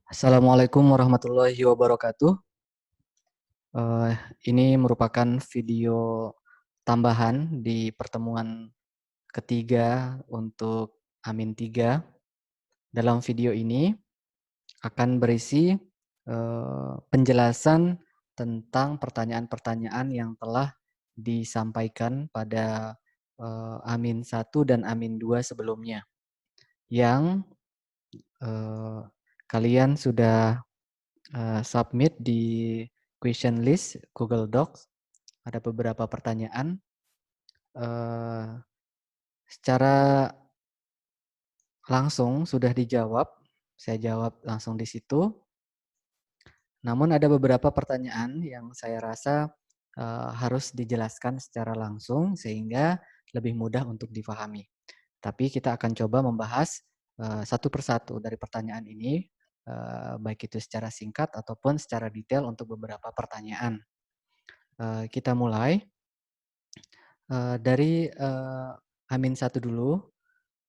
Assalamualaikum warahmatullahi wabarakatuh. Eh, ini merupakan video tambahan di pertemuan ketiga untuk Amin 3. Dalam video ini akan berisi penjelasan tentang pertanyaan-pertanyaan yang telah disampaikan pada Amin 1 dan Amin 2 sebelumnya. Yang kalian sudah submit di question list Google Docs. Ada beberapa pertanyaan. Secara langsung sudah dijawab. Saya jawab langsung di situ. Namun ada beberapa pertanyaan yang saya rasa harus dijelaskan secara langsung sehingga lebih mudah untuk difahami. Tapi kita akan coba membahas satu persatu dari pertanyaan ini, baik itu secara singkat ataupun secara detail untuk beberapa pertanyaan. Kita mulai dari Amin 1 dulu.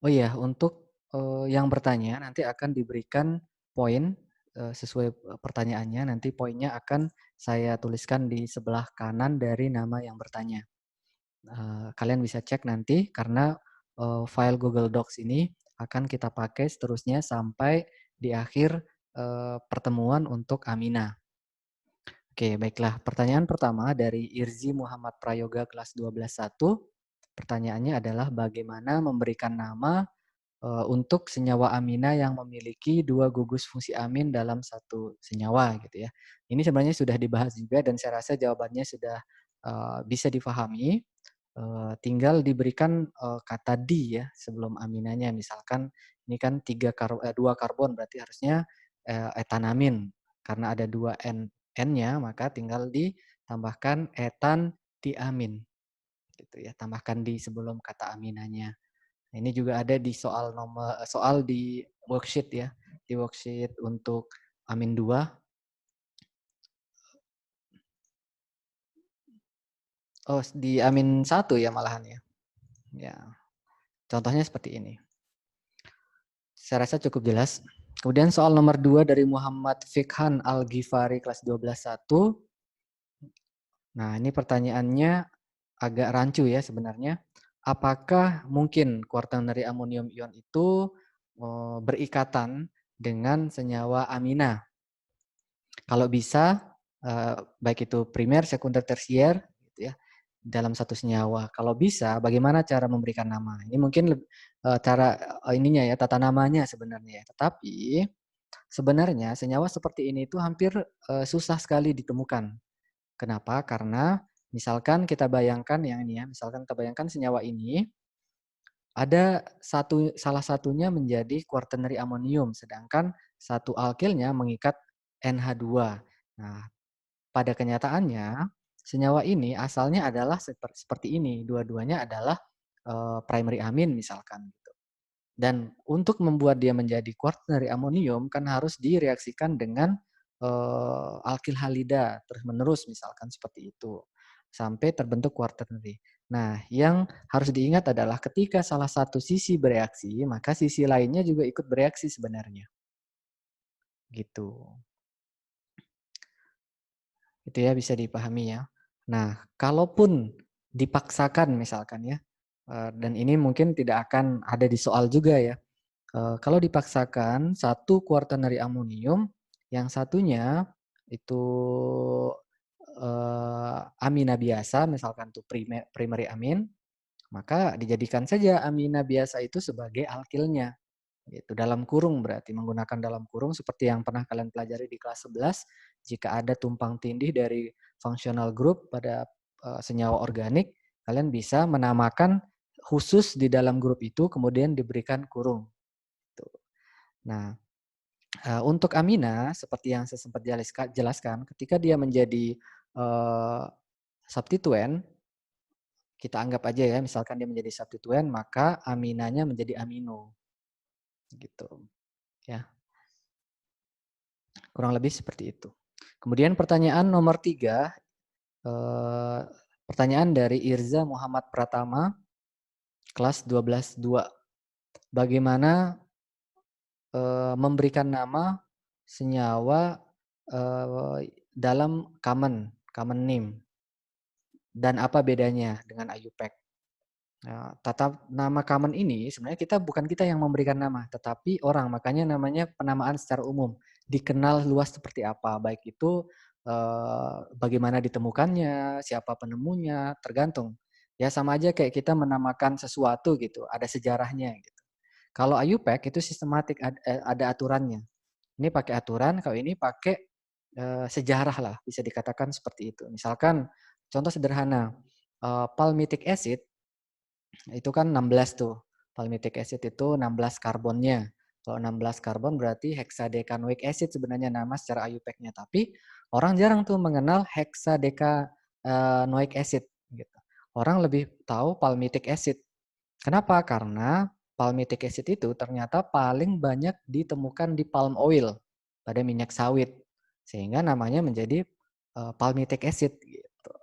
Oh iya, untuk yang bertanya nanti akan diberikan poin sesuai pertanyaannya. Nanti poinnya akan saya tuliskan di sebelah kanan dari nama yang bertanya. Kalian bisa cek nanti karena file Google Docs ini akan kita pakai seterusnya sampai di akhir pertemuan untuk Amina. Oke, baiklah. Pertanyaan pertama dari Irzi Muhammad Prayoga kelas 12.1. Pertanyaannya adalah bagaimana memberikan nama untuk senyawa amina yang memiliki dua gugus fungsi amin dalam satu senyawa gitu ya. Ini sebenarnya sudah dibahas juga dan saya rasa jawabannya sudah bisa difahami. Tinggal diberikan kata di ya sebelum aminanya. Misalkan ini kan 2 karbon berarti harusnya etanamin. Karena ada 2 N-nya maka tinggal ditambahkan etan diamin gitu ya. Tambahkan di sebelum kata aminanya. Nah, ini juga ada di soal di worksheet ya. Di worksheet untuk Amin 2. Oh, di Amin 1 ya malahan ya. Ya. Contohnya seperti ini. Saya rasa cukup jelas. Kemudian soal nomor 2 dari Muhammad Fikhan Al-Ghifari kelas 12.1. Nah, ini pertanyaannya agak rancu ya sebenarnya. Apakah mungkin quaternary amonium ion itu berikatan dengan senyawa amina? Kalau bisa, baik itu primer, sekunder, tersier, gitu ya, dalam satu senyawa. Kalau bisa, bagaimana cara memberikan nama? Ini mungkin cara ininya ya, tata namanya sebenarnya. Tetapi sebenarnya senyawa seperti ini itu hampir susah sekali ditemukan. Kenapa? Karena misalkan kita bayangkan yang ini ya, misalkan kita bayangkan senyawa ini ada salah satunya menjadi quaternary amonium, sedangkan satu alkilnya mengikat NH2. Nah, pada kenyataannya, senyawa ini asalnya adalah seperti ini. Dua-duanya adalah primary amin misalkan. Gitu. Dan untuk membuat dia menjadi quaternary amonium kan harus direaksikan dengan alkil halida terus-menerus misalkan seperti itu. Sampai terbentuk quaternary. Nah, yang harus diingat adalah ketika salah satu sisi bereaksi, maka sisi lainnya juga ikut bereaksi sebenarnya. Gitu. Itu ya bisa dipahami ya. Nah, kalaupun dipaksakan misalkan ya, dan ini mungkin tidak akan ada di soal juga ya. Kalau dipaksakan satu quaternary amonium, yang satunya itu amina biasa, misalkan itu primary amin, maka dijadikan saja amina biasa itu sebagai alkilnya. Gitu, dalam kurung berarti menggunakan dalam kurung seperti yang pernah kalian pelajari di kelas 11. Jika ada tumpang tindih dari functional group pada senyawa organik, kalian bisa menamakan khusus di dalam grup itu kemudian diberikan kurung. Tuh. Nah, untuk amina seperti yang saya sempat jelaskan, ketika dia menjadi substituen, kita anggap aja ya, misalkan dia menjadi substituen, maka aminanya menjadi amino. Gitu. Ya. Kurang lebih seperti itu. Kemudian pertanyaan nomor 3, pertanyaan dari Irza Muhammad Pratama, kelas 12.2. Bagaimana memberikan nama senyawa dalam common name. Dan apa bedanya dengan IUPAC? Tata nama common ini sebenarnya bukan kita yang memberikan nama, tetapi orang. Makanya namanya penamaan secara umum. Dikenal luas seperti apa, baik itu bagaimana ditemukannya, siapa penemunya, tergantung. Ya sama aja kayak kita menamakan sesuatu gitu, ada sejarahnya gitu. Kalau IUPAC itu sistematik, ada aturannya. Ini pakai aturan, kalau ini pakai sejarah lah, bisa dikatakan seperti itu. Misalkan contoh sederhana, palmitic acid itu kan 16 tuh. Palmitic acid itu 16 karbonnya. Kalau 16 karbon berarti hexadecanoic acid sebenarnya nama secara IUPAC-nya. Tapi orang jarang tuh mengenal hexadecanoic acid gitu. Orang lebih tahu palmitic acid. Kenapa? Karena palmitic acid itu ternyata paling banyak ditemukan di palm oil, pada minyak sawit. Sehingga namanya menjadi palmitic acid gitu.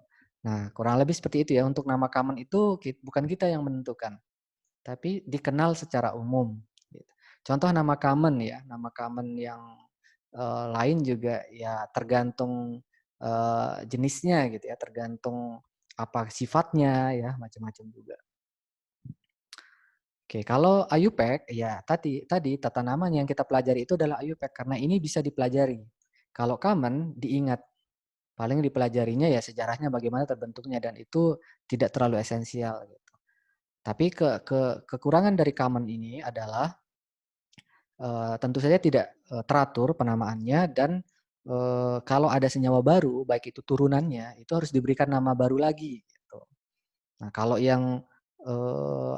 Nah, kurang lebih seperti itu ya. Untuk nama common itu bukan kita yang menentukan, tapi dikenal secara umum. Gitu. Contoh nama common ya, nama common yang lain juga ya tergantung jenisnya gitu ya, tergantung apa sifatnya ya, macam-macam juga. Oke, kalau IUPAC ya tadi tata namanya yang kita pelajari itu adalah IUPAC karena ini bisa dipelajari. Kalau common diingat, paling dipelajarinya ya sejarahnya bagaimana terbentuknya dan itu tidak terlalu esensial gitu. Tapi kekurangan dari common ini adalah tentu saja tidak teratur penamaannya dan kalau ada senyawa baru baik itu turunannya itu harus diberikan nama baru lagi gitu. Nah, kalau yang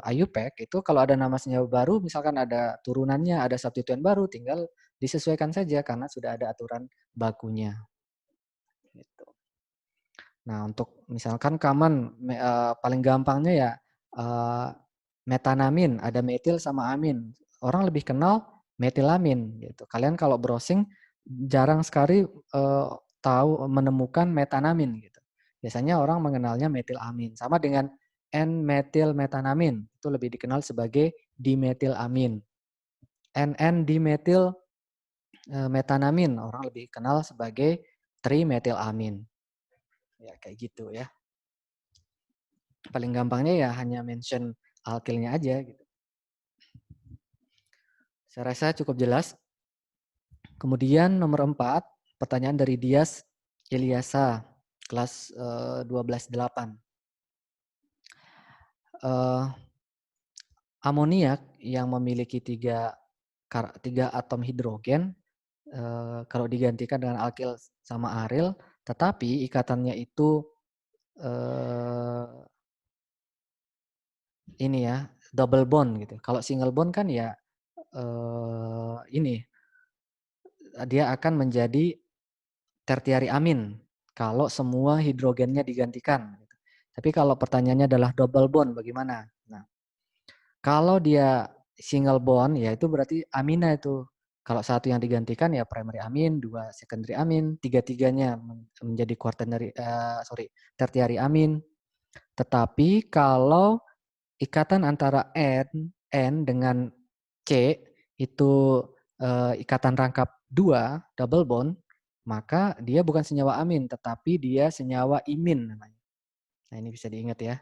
IUPAC itu kalau ada nama senyawa baru misalkan ada turunannya, ada substituen baru tinggal disesuaikan saja karena sudah ada aturan bakunya gitu. Nah, untuk misalkan common paling gampangnya ya metanamin, ada metil sama amin. Orang lebih kenal metilamin gitu. Kalian kalau browsing jarang sekali tahu menemukan metanamin gitu. Biasanya orang mengenalnya metilamin. Sama dengan N-metil metanamin, itu lebih dikenal sebagai dimetilamin. NN-dimetil metanamin, orang lebih kenal sebagai trimetilamin. Ya kayak gitu ya. Paling gampangnya ya hanya mention alkilnya aja gitu. Saya rasa cukup jelas. Kemudian nomor 4, pertanyaan dari Dias Ilyasa, kelas 12.8. Amoniak yang memiliki 3 atom hidrogen, kalau digantikan dengan alkil sama aril, tetapi ikatannya itu ini ya, double bond gitu. Kalau single bond kan ya ini dia akan menjadi tertiary amin kalau semua hidrogennya digantikan. Tapi kalau pertanyaannya adalah double bond bagaimana? Nah, kalau dia single bond ya itu berarti amina itu. Kalau satu yang digantikan ya primary amin, 2 secondary amin, 3-3-nya menjadi tertiary amin. Tetapi kalau ikatan antara N dengan C itu ikatan rangkap 2 double bond, maka dia bukan senyawa amin, tetapi dia senyawa imin namanya. Nah ini bisa diingat ya.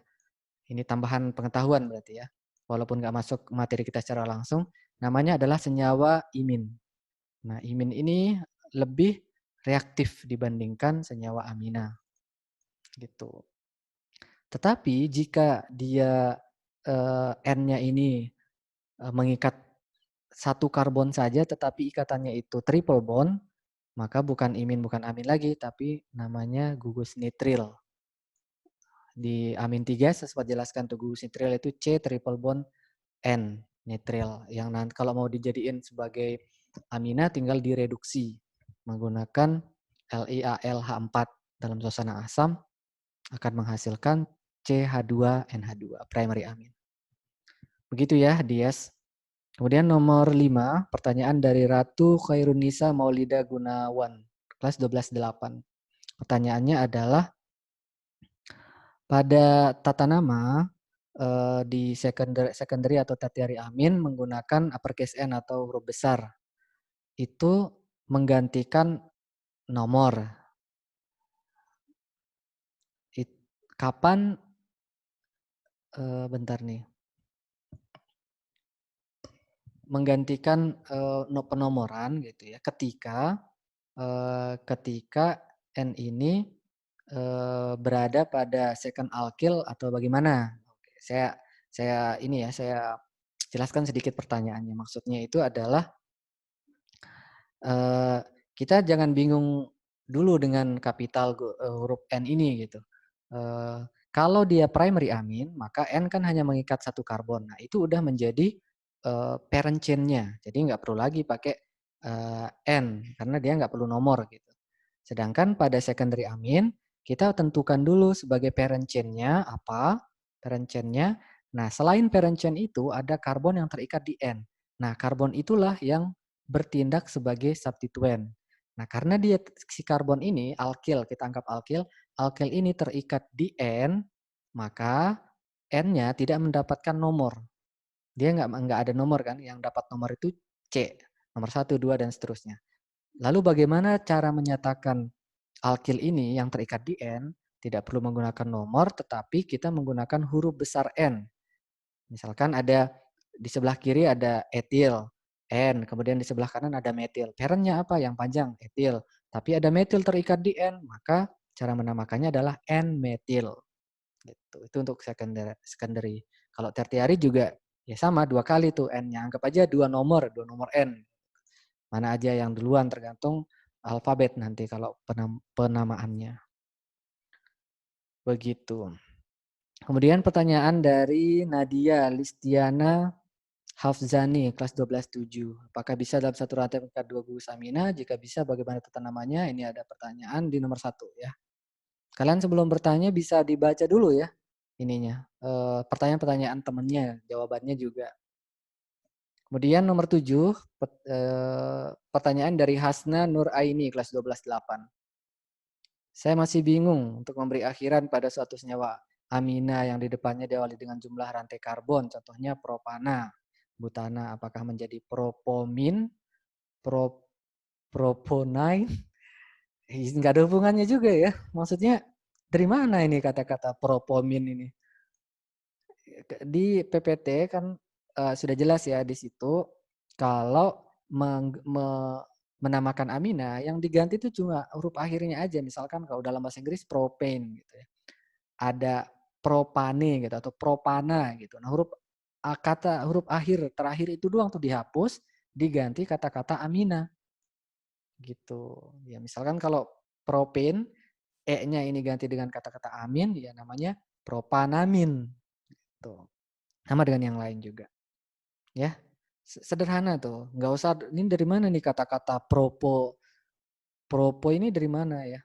Ini tambahan pengetahuan berarti ya. Walaupun nggak masuk materi kita secara langsung, namanya adalah senyawa imin. Nah imin ini lebih reaktif dibandingkan senyawa amina. Gitu. Tetapi jika dia N-nya ini mengikat satu karbon saja tetapi ikatannya itu triple bond, maka bukan imin bukan amin lagi tapi namanya gugus nitril. Di amin 3 saya sempat jelaskan tuh gugus nitril itu C triple bond N nitril yang nanti kalau mau dijadiin sebagai amina tinggal direduksi menggunakan LiAlH4 dalam suasana asam akan menghasilkan CH2NH2 primary amin. Begitu ya Dias. Kemudian nomor 5, pertanyaan dari Ratu Khairunisa Maulida Gunawan, kelas 12.8. Pertanyaannya adalah, pada tata nama di secondary atau tertiary amin menggunakan uppercase N atau huruf besar, itu menggantikan nomor. Kapan, bentar nih. Menggantikan penomoran gitu ya, ketika N ini berada pada second alkyl atau bagaimana? Oke, saya ini ya, saya jelaskan sedikit pertanyaannya. Maksudnya itu adalah kita jangan bingung dulu dengan kapital huruf N ini gitu. Kalau dia primary amin, maka N kan hanya mengikat satu karbon. Nah, itu udah menjadi parent chain-nya. Jadi nggak perlu lagi pakai N karena dia nggak perlu nomor gitu. Sedangkan pada secondary amin, kita tentukan dulu sebagai parent chain-nya apa? Parent chain-nya. Nah, selain parent chain itu ada karbon yang terikat di N. Nah, karbon itulah yang bertindak sebagai substituen. Nah, karena dia si karbon ini alkil, kita anggap alkil, alkil ini terikat di N, maka N-nya tidak mendapatkan nomor. Dia nggak ada nomor kan, yang dapat nomor itu C, nomor 1, 2, dan seterusnya. Lalu bagaimana cara menyatakan alkil ini yang terikat di N? Tidak perlu menggunakan nomor, tetapi kita menggunakan huruf besar N. Misalkan ada di sebelah kiri ada etil, N, kemudian di sebelah kanan ada metil. Parentnya apa? Yang panjang, etil. Tapi ada metil terikat di N, maka cara menamakannya adalah N-metil. Gitu. Itu untuk secondary. Kalau tertiary juga ya sama, 2 kali tuh N-nya. Anggap aja 2 nomor N. Mana aja yang duluan tergantung alfabet nanti kalau penamaannya. Begitu. Kemudian pertanyaan dari Nadia Listiana Hafzani, kelas 12-7. Apakah bisa dalam satu rantai mengikat 2 gugus amina? Jika bisa, bagaimana tata namanya? Ini ada pertanyaan di nomor 1 ya. Kalian sebelum bertanya bisa dibaca dulu ya ininya. Pertanyaan-pertanyaan temennya, jawabannya juga. Kemudian nomor 7, pertanyaan dari Hasna Nur Aini, kelas 12-8. Saya masih bingung untuk memberi akhiran pada suatu senyawa amina yang di depannya diawali dengan jumlah rantai karbon, contohnya propana, butana, apakah menjadi propomin, proponine? Nggak ada hubungannya juga ya. Maksudnya dari mana ini kata-kata propomin ini? Di PPT kan sudah jelas ya di situ kalau menamakan amina yang diganti itu cuma huruf akhirnya aja. Misalkan kalau dalam bahasa Inggris propane gitu ya. Ada propane gitu atau propana gitu. Nah, huruf akhir terakhir itu doang tuh dihapus, diganti kata-kata amina. Gitu. Ya misalkan kalau propane E-nya ini ganti dengan kata-kata amin ya namanya propanamin. Tuh. Sama dengan yang lain juga. Ya. Sederhana tuh. Nggak usah ini dari mana nih kata-kata propo ini dari mana ya?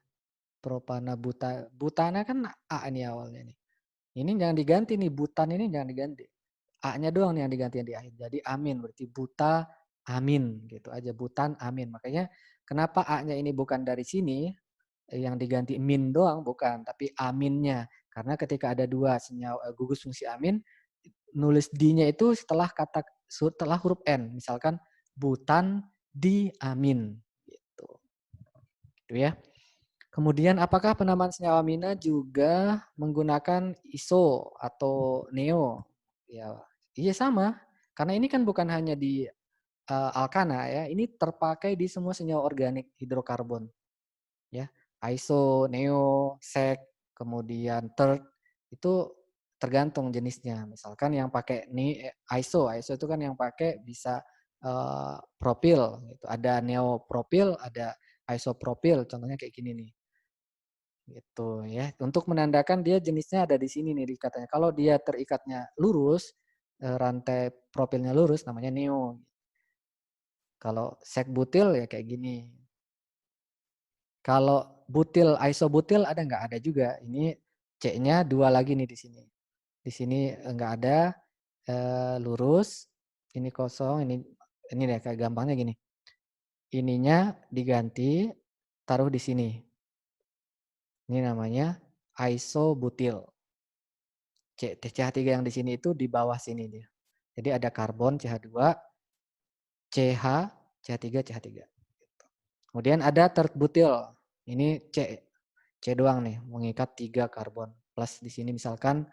Propana butana kan A ini awalnya nih. Ini jangan diganti nih, butan ini jangan diganti. A-nya doang nih yang diganti yang di akhir. Jadi amin berarti buta amin gitu aja, butan amin. Makanya kenapa A-nya ini bukan dari sini yang diganti min doang bukan, tapi aminnya. Karena ketika ada dua senyawa gugus fungsi amin, nulis D-nya itu setelah huruf N. Misalkan butan di amin gitu. Gitu ya. Kemudian apakah penamaan senyawa amina juga menggunakan iso atau neo? Ya, iya sama. Karena ini kan bukan hanya di alkana ya, ini terpakai di semua senyawa organik hidrokarbon. Ya, iso, neo, sec, kemudian third itu tergantung jenisnya. Misalkan yang pakai iso itu kan yang pakai bisa propil gitu. Ada neopropil, ada isopropil, contohnya kayak gini nih. Gitu ya. Untuk menandakan dia jenisnya ada di sini nih katanya. Kalau dia terikatnya lurus, rantai propilnya lurus namanya neo. Kalau sek butil ya kayak gini. Kalau butil isobutil ada nggak? Ada juga. Ini C-nya 2 lagi nih di sini. Di sini nggak ada lurus. Ini kosong, ini deh kayak gampangnya gini. Ininya diganti taruh di sini. Ini namanya isobutil. CH3 yang di sini itu di bawah sini dia. Jadi ada karbon CH2, CH, CH3, CH3. Kemudian ada third butyl. Ini C doang nih, mengikat 3 karbon. Plus di sini misalkan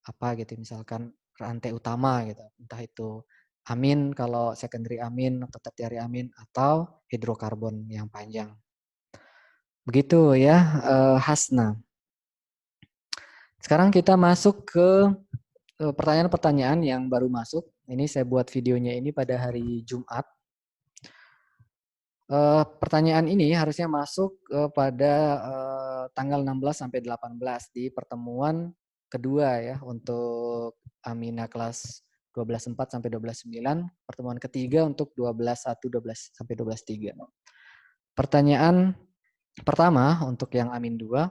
apa gitu, misalkan rantai utama gitu. Entah itu amin kalau secondary amin atau tertiary amin atau hidrokarbon yang panjang. Begitu ya, Hasna. Sekarang kita masuk ke pertanyaan-pertanyaan yang baru masuk. Ini saya buat videonya ini pada hari Jumat. Pertanyaan ini harusnya masuk pada tanggal 16 sampai 18 di pertemuan kedua ya untuk Amina kelas 12.4 sampai 12.9, pertemuan ketiga untuk 12.1 12 sampai 12.3. Pertanyaan pertama untuk yang Amin 2,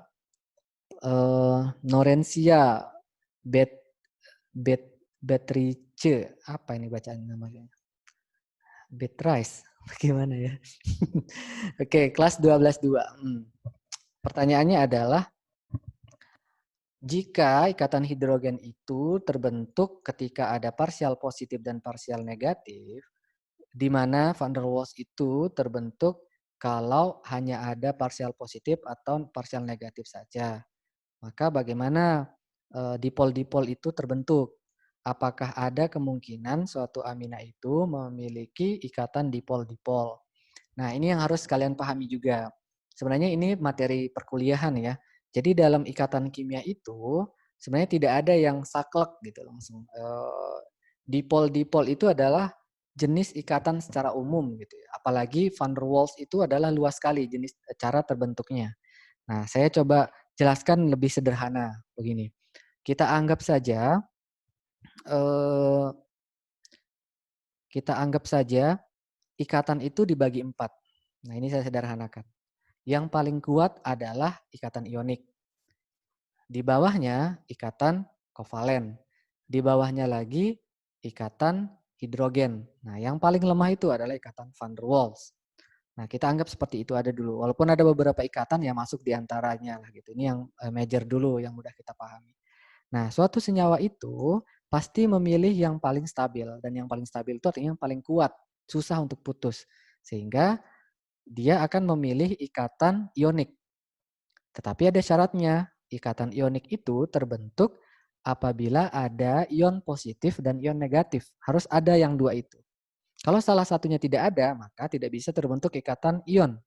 Norensia Bet Betrice, apa ini bacaan namanya? Betrice, bagaimana ya? Oke, kelas 12.2. Pertanyaannya adalah, jika ikatan hidrogen itu terbentuk ketika ada parsial positif dan parsial negatif, di mana van der Waals itu terbentuk kalau hanya ada parsial positif atau parsial negatif saja, maka bagaimana dipol-dipol itu terbentuk? Apakah ada kemungkinan suatu amina itu memiliki ikatan dipol-dipol? Nah, ini yang harus kalian pahami juga. Sebenarnya ini materi perkuliahan ya. Jadi dalam ikatan kimia itu sebenarnya tidak ada yang saklek gitu langsung. Dipol-dipol itu adalah jenis ikatan secara umum gitu ya. Apalagi van der Waals itu adalah luas sekali jenis cara terbentuknya. Nah, saya coba jelaskan lebih sederhana begini. Kita anggap saja eh, ikatan itu dibagi 4. Nah, ini saya sederhanakan. Yang paling kuat adalah ikatan ionik. Di bawahnya ikatan kovalen. Di bawahnya lagi ikatan hidrogen. Nah, yang paling lemah itu adalah ikatan van der Waals. Nah, kita anggap seperti itu ada dulu. Walaupun ada beberapa ikatan yang masuk di antaranya lah gitu. Ini yang major dulu yang mudah kita pahami. Nah, suatu senyawa itu pasti memilih yang paling stabil, dan yang paling stabil itu artinya yang paling kuat, susah untuk putus. Sehingga dia akan memilih ikatan ionik. Tetapi ada syaratnya. Ikatan ionik itu terbentuk apabila ada ion positif dan ion negatif. Harus ada yang dua itu. Kalau salah satunya tidak ada, maka tidak bisa terbentuk ikatan ion.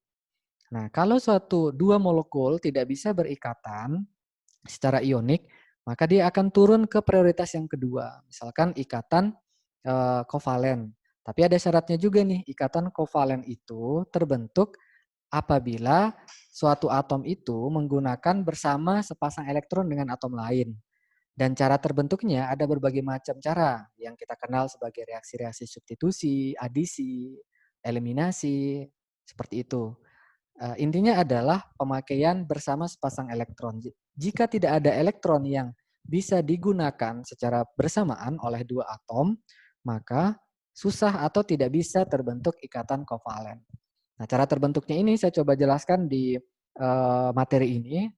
Nah, kalau suatu dua molekul tidak bisa berikatan secara ionik, maka dia akan turun ke prioritas yang kedua. Misalkan ikatan kovalen. Tapi ada syaratnya juga nih, ikatan kovalen itu terbentuk apabila suatu atom itu menggunakan bersama sepasang elektron dengan atom lain. Dan cara terbentuknya ada berbagai macam cara yang kita kenal sebagai reaksi-reaksi substitusi, adisi, eliminasi, seperti itu. Intinya adalah pemakaian bersama sepasang elektron. Jika tidak ada elektron yang bisa digunakan secara bersamaan oleh dua atom, maka susah atau tidak bisa terbentuk ikatan kovalen. Nah, cara terbentuknya ini saya coba jelaskan di materi ini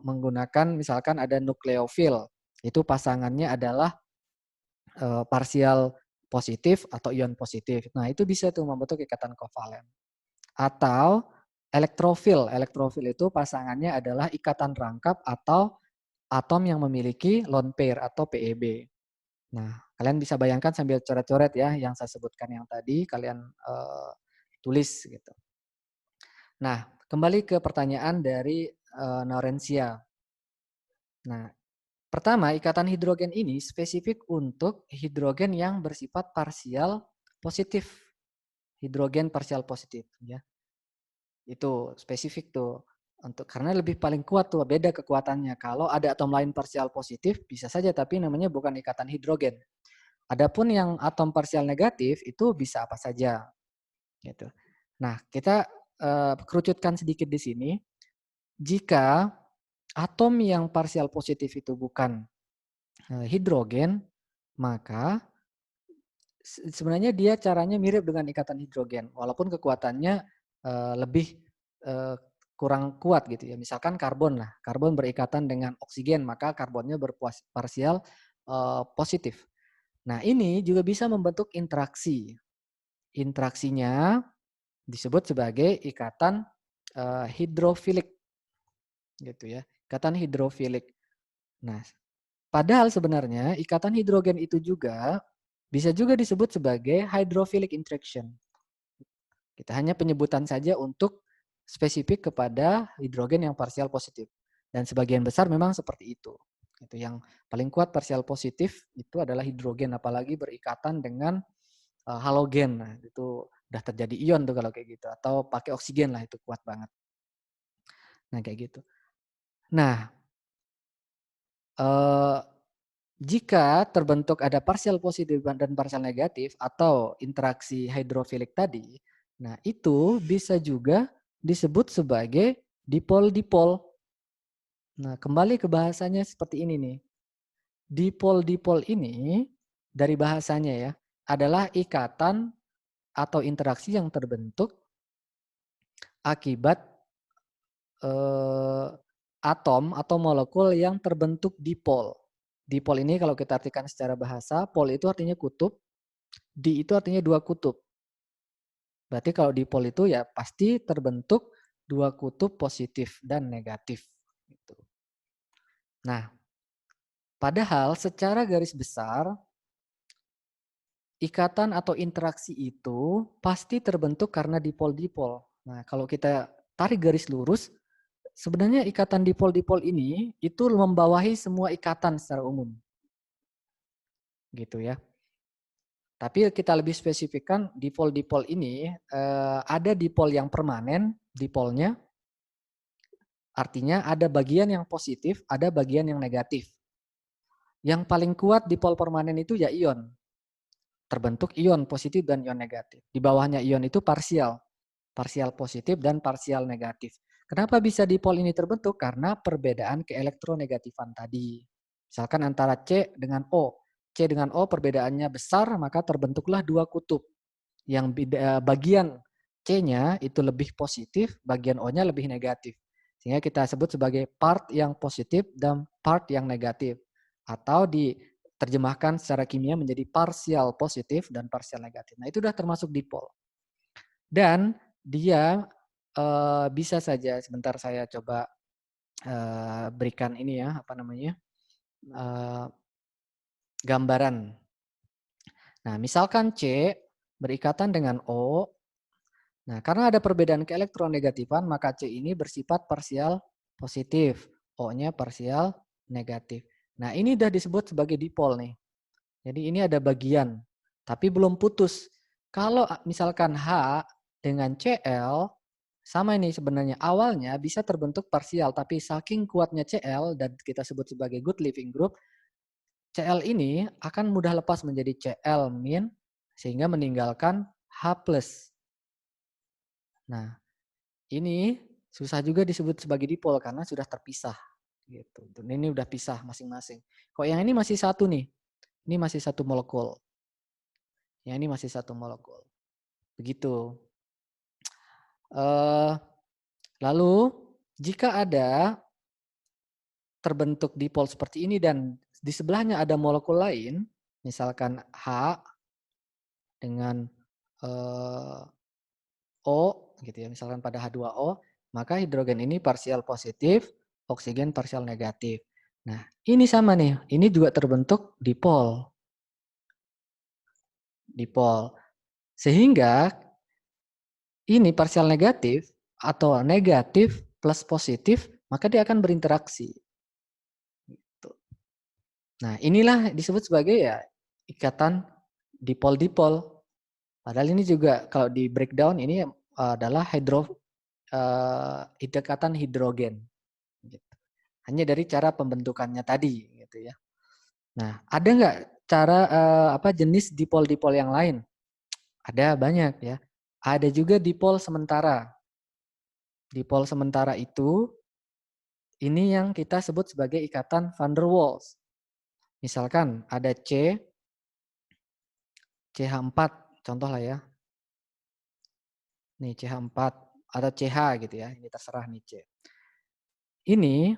menggunakan misalkan ada nukleofil. Itu pasangannya adalah parsial positif atau ion positif. Nah, itu bisa tuh membentuk ikatan kovalen. Atau elektrofil. Elektrofil itu pasangannya adalah ikatan rangkap atau atom yang memiliki lone pair atau PEB. Nah, kalian bisa bayangkan sambil coret-coret ya yang saya sebutkan yang tadi, kalian tulis gitu. Nah, kembali ke pertanyaan dari Norensia. Nah, pertama, ikatan hidrogen ini spesifik untuk hidrogen yang bersifat parsial positif. Hidrogen parsial positif ya. Itu spesifik tuh. Karena lebih paling kuat tuh, beda kekuatannya. Kalau ada atom lain parsial positif bisa saja, tapi namanya bukan ikatan hidrogen. Adapun yang atom parsial negatif itu bisa apa saja gitu. Nah, kita kerucutkan sedikit di sini. Jika atom yang parsial positif itu bukan hidrogen, maka sebenarnya dia caranya mirip dengan ikatan hidrogen, walaupun kekuatannya lebih kurang kuat gitu ya. Misalkan karbon lah, karbon berikatan dengan oksigen, maka karbonnya berparsial positif. Nah, ini juga bisa membentuk interaksi. Interaksinya disebut sebagai ikatan hidrofilik, gitu ya, ikatan hidrofilik. Nah, padahal sebenarnya ikatan hidrogen itu juga bisa juga disebut sebagai hydrophilic interaction. Kita hanya penyebutan saja untuk spesifik kepada hidrogen yang parsial positif. Dan sebagian besar memang seperti itu. Itu yang paling kuat parsial positif itu adalah hidrogen, apalagi berikatan dengan halogen. Nah, itu udah terjadi ion tuh kalau kayak gitu, atau pakai oksigen lah, itu kuat banget. Nah, kayak gitu. Nah, jika terbentuk ada parsial positif dan parsial negatif atau interaksi hidrofilik tadi, nah itu bisa juga disebut sebagai dipol-dipol. Nah, kembali ke bahasanya seperti ini nih. Dipol-dipol ini dari bahasanya ya, adalah ikatan atau interaksi yang terbentuk akibat atom atau molekul yang terbentuk dipol. Dipol ini kalau kita artikan secara bahasa, pol itu artinya kutub, di itu artinya dua kutub. Berarti kalau dipol itu ya pasti terbentuk dua kutub positif dan negatif. Gitu. Nah, padahal secara garis besar, ikatan atau interaksi itu pasti terbentuk karena dipol-dipol. Nah, kalau kita tarik garis lurus, sebenarnya ikatan dipol-dipol ini itu membawahi semua ikatan secara umum. Gitu ya. Tapi kita lebih spesifikkan dipol-dipol ini ada dipol yang permanen, dipolnya. Artinya ada bagian yang positif, ada bagian yang negatif. Yang paling kuat dipol permanen itu ya ion. Terbentuk ion positif dan ion negatif. Di bawahnya ion itu parsial. Parsial positif dan parsial negatif. Kenapa bisa dipol ini terbentuk? Karena perbedaan keelektronegatifan tadi. Misalkan antara C dengan O. C dengan O perbedaannya besar, maka terbentuklah dua kutub. Yang bagian C-nya itu lebih positif, bagian O-nya lebih negatif. Sehingga kita sebut sebagai part yang positif dan part yang negatif. Atau diterjemahkan secara kimia menjadi parsial positif dan parsial negatif. Nah, itu sudah termasuk dipol. Dan dia bisa saja, sebentar saya coba berikan ini ya, apa namanya, gambaran. Nah, misalkan C berikatan dengan O. Nah, karena ada perbedaan keelektronegatifan, maka C ini bersifat parsial positif, O-nya parsial negatif. Nah, ini sudah disebut sebagai dipol nih. Jadi ini ada bagian, tapi belum putus. Kalau misalkan H dengan Cl, sama ini sebenarnya awalnya bisa terbentuk parsial, tapi saking kuatnya Cl dan kita sebut sebagai good living group, Cl ini akan mudah lepas menjadi Cl min sehingga meninggalkan H+. Nah, ini susah juga disebut sebagai dipol karena sudah terpisah gitu. Dan ini udah pisah masing-masing. Kok yang ini masih satu nih. Ini masih satu molekul. Yang ini masih satu molekul. Begitu. Lalu jika ada terbentuk dipol seperti ini dan di sebelahnya ada molekul lain, misalkan H dengan O gitu ya, misalkan pada H2O, maka hidrogen ini parsial positif, oksigen parsial negatif. Nah, ini sama nih, ini juga terbentuk dipol. Dipol. Sehingga ini parsial negatif atau negatif plus positif, maka dia akan berinteraksi. Nah, inilah disebut sebagai ya ikatan dipol-dipol. Padahal ini juga kalau di breakdown ini adalah ikatan hidrogen. Gitu. Hanya dari cara pembentukannya tadi, gitu ya. Nah, ada nggak cara jenis dipol-dipol yang lain? Ada banyak ya. Ada juga dipol sementara. Dipol sementara itu ini yang kita sebut sebagai ikatan van der Waals. Misalkan ada CH4 contoh lah ya. Nih CH4 atau CH gitu ya. Ini terserah nih C. Ini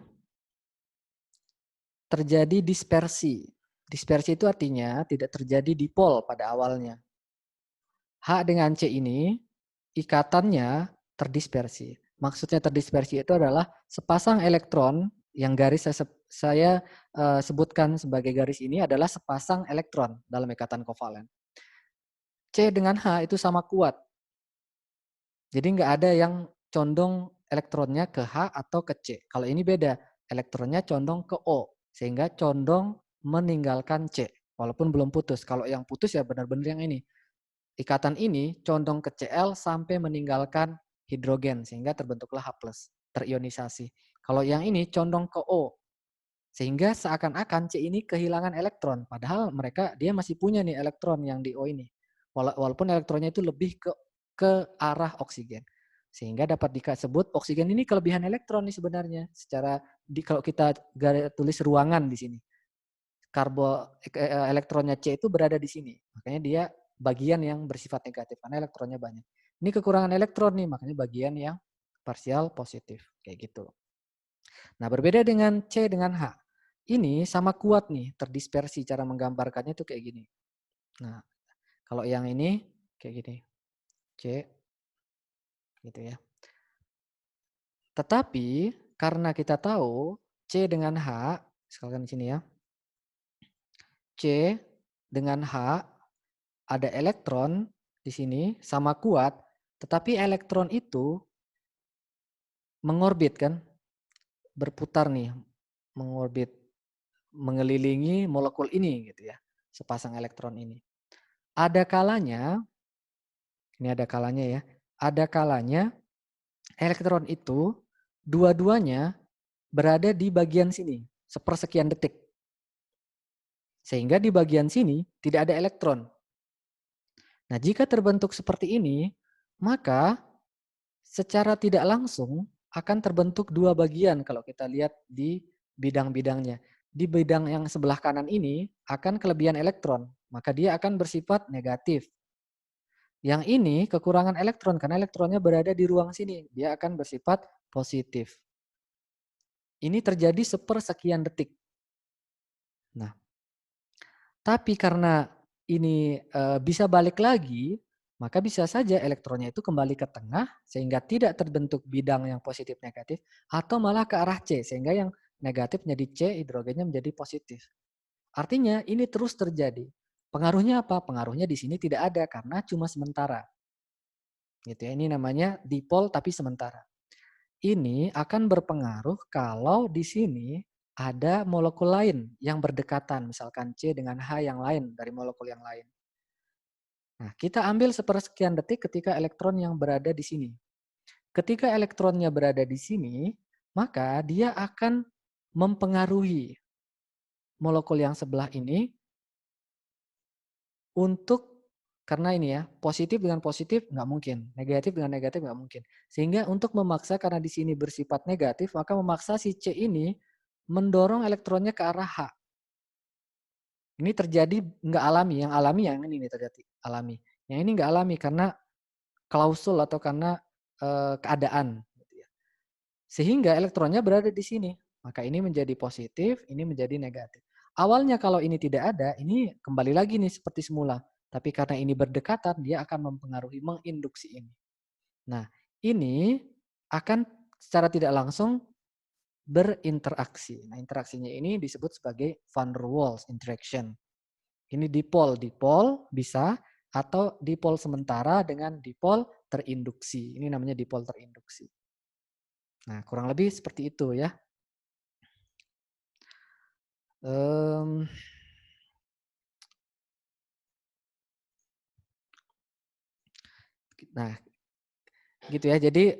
terjadi dispersi. Dispersi itu artinya tidak terjadi dipol pada awalnya. H dengan C ini ikatannya terdispersi. Maksudnya terdispersi itu adalah sepasang elektron yang garis saya sebutkan sebagai garis ini adalah sepasang elektron dalam ikatan kovalen. C dengan H itu sama kuat. Jadi nggak ada yang condong elektronnya ke H atau ke C. Kalau ini beda, elektronnya condong ke O, sehingga condong meninggalkan C, walaupun belum putus. Kalau yang putus ya benar-benar yang ini. Ikatan ini condong ke Cl sampai meninggalkan hidrogen, sehingga terbentuklah H+, terionisasi. Kalau yang ini condong ke O, sehingga seakan-akan C ini kehilangan elektron, padahal dia masih punya nih elektron yang di O ini. Walaupun elektronnya itu lebih ke arah oksigen. Sehingga dapat disebut oksigen ini kelebihan elektron nih sebenarnya. Kalau kita tulis ruangan di sini. Elektronnya C itu berada di sini. Makanya dia bagian yang bersifat negatif karena elektronnya banyak. Ini kekurangan elektron nih, makanya bagian yang parsial positif kayak gitu. Nah, berbeda dengan C dengan H. Ini sama kuat nih, terdispersi, cara menggambarkannya tuh kayak gini. Nah, kalau yang ini kayak gini. C gitu ya. Tetapi karena kita tahu C dengan H, sekalian di sini ya. C dengan H ada elektron di sini sama kuat, tetapi elektron itu mengorbit kan, berputar nih, mengorbit, mengelilingi molekul ini gitu ya, sepasang elektron ini. Ada kalanya, ini ada kalanya ya, ada kalanya elektron itu dua-duanya berada di bagian sini, sepersekian detik. Sehingga di bagian sini tidak ada elektron. Nah, jika terbentuk seperti ini, maka secara tidak langsung akan terbentuk dua bagian kalau kita lihat di bidang-bidangnya. Di bidang yang sebelah kanan ini akan kelebihan elektron, maka dia akan bersifat negatif. Yang ini kekurangan elektron karena elektronnya berada di ruang sini, dia akan bersifat positif. Ini terjadi sepersekian detik. Nah, tapi karena ini bisa balik lagi, maka bisa saja elektronnya itu kembali ke tengah sehingga tidak terbentuk bidang yang positif negatif atau malah ke arah C sehingga yang negatif menjadi C, hidrogennya menjadi positif. Artinya ini terus terjadi. Pengaruhnya apa? Pengaruhnya di sini tidak ada karena cuma sementara. Gitu ya. Ini namanya dipol tapi sementara. Ini akan berpengaruh kalau di sini ada molekul lain yang berdekatan, misalkan C dengan H yang lain dari molekul yang lain. Nah, kita ambil sepersekian detik ketika elektron yang berada di sini. Ketika elektronnya berada di sini, maka dia akan mempengaruhi molekul yang sebelah ini untuk, karena ini ya, positif dengan positif nggak mungkin, negatif dengan negatif nggak mungkin. Sehingga untuk memaksa, karena di sini bersifat negatif, maka memaksa si C ini mendorong elektronnya ke arah H. Ini terjadi nggak alami, yang alami yang ini terjadi alami. Yang ini nggak alami karena klausul atau karena keadaan. Gitu ya. Sehingga elektronnya berada di sini. Maka ini menjadi positif, ini menjadi negatif. Awalnya kalau ini tidak ada, ini kembali lagi nih seperti semula. Tapi karena ini berdekatan, dia akan mempengaruhi, menginduksi ini. Nah, ini akan secara tidak langsung berinteraksi. Nah, interaksinya ini disebut sebagai van der Waals interaction. Ini dipol bisa atau dipol sementara dengan dipol terinduksi. Ini namanya dipol terinduksi. Nah, kurang lebih seperti itu ya. Nah, gitu ya. Jadi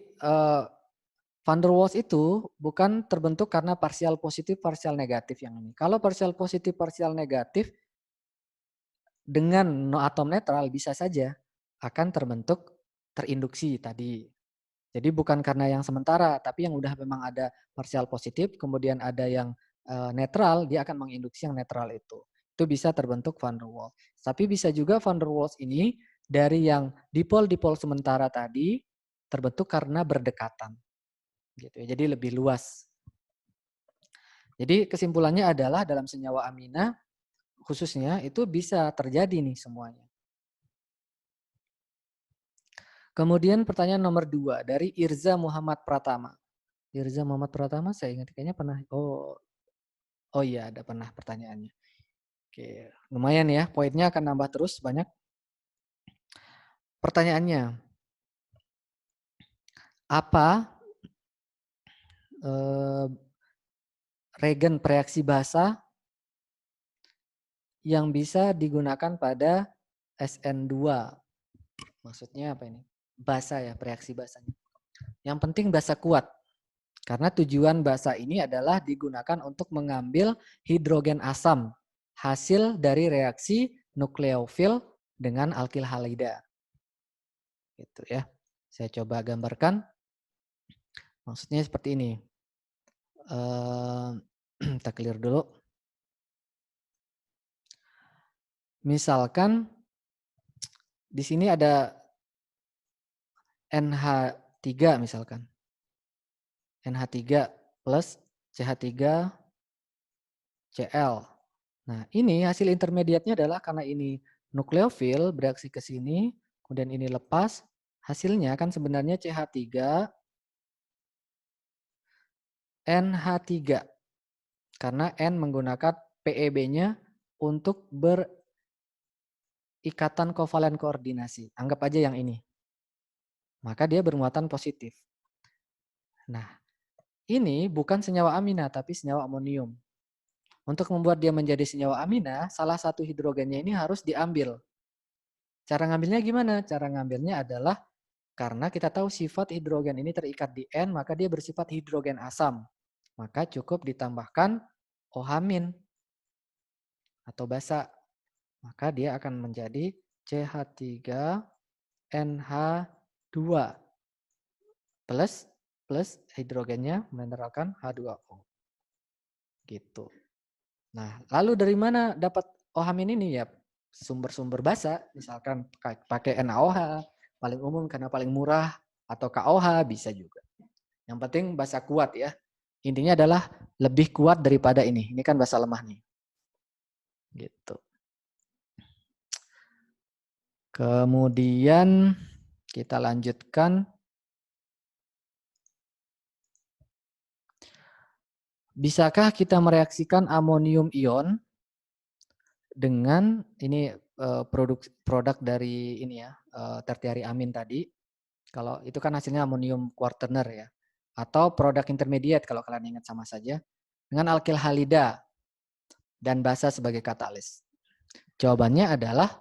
van der Waals itu bukan terbentuk karena parsial positif, parsial negatif yang ini. Kalau parsial positif, parsial negatif dengan no atom netral bisa saja akan terbentuk terinduksi tadi. Jadi bukan karena yang sementara, tapi yang udah memang ada parsial positif, kemudian ada yang netral, dia akan menginduksi yang netral itu. Itu bisa terbentuk van der Waals. Tapi bisa juga van der Waals ini dari yang dipol-dipol sementara tadi terbentuk karena berdekatan. Gitu ya. Jadi lebih luas. Jadi kesimpulannya adalah dalam senyawa amina khususnya itu bisa terjadi nih semuanya. Kemudian pertanyaan nomor 2 dari Irza Muhammad Pratama. Irza Muhammad Pratama saya ingat kayaknya pernah. Oh iya, ada pernah pertanyaannya. Oke, lumayan ya, poinnya akan nambah terus banyak. Pertanyaannya, apa regen reaksi basa yang bisa digunakan pada SN2? Maksudnya apa ini? Basa ya, reaksi basanya. Yang penting basa kuat. Karena tujuan basa ini adalah digunakan untuk mengambil hidrogen asam hasil dari reaksi nukleofil dengan alkil halida. Gitu ya. Saya coba gambarkan. Maksudnya seperti ini. Kita clear dulu. Misalkan di sini ada NH3 misalkan. NH3 plus CH3Cl. Nah, ini hasil intermediatnya adalah karena ini nukleofil bereaksi ke sini, kemudian ini lepas, hasilnya kan sebenarnya CH3 NH3. Karena N menggunakan PEB-nya untuk berikatan kovalen koordinasi. Anggap aja yang ini. Maka dia bermuatan positif. Nah, ini bukan senyawa amina, tapi senyawa amonium. Untuk membuat dia menjadi senyawa amina, salah satu hidrogennya ini harus diambil. Cara ngambilnya gimana? Cara ngambilnya adalah karena kita tahu sifat hidrogen ini terikat di N, maka dia bersifat hidrogen asam. Maka cukup ditambahkan OH- atau basa. Maka dia akan menjadi CH3NH2 plus hidrogennya mineralkan H2O. Gitu. Nah, lalu dari mana dapat OH- ini ya? Sumber-sumber basa, misalkan pakai NaOH, paling umum karena paling murah, atau KOH bisa juga. Yang penting basa kuat ya. Intinya adalah lebih kuat daripada ini. Ini kan basa lemah nih. Gitu. Kemudian kita lanjutkan. Bisakah kita mereaksikan amonium ion dengan ini produk dari ini ya, tertiary amin tadi. Kalau itu kan hasilnya amonium quaterner ya. Atau produk intermediate kalau kalian ingat sama saja. Dengan alkil halida dan basa sebagai katalis. Jawabannya adalah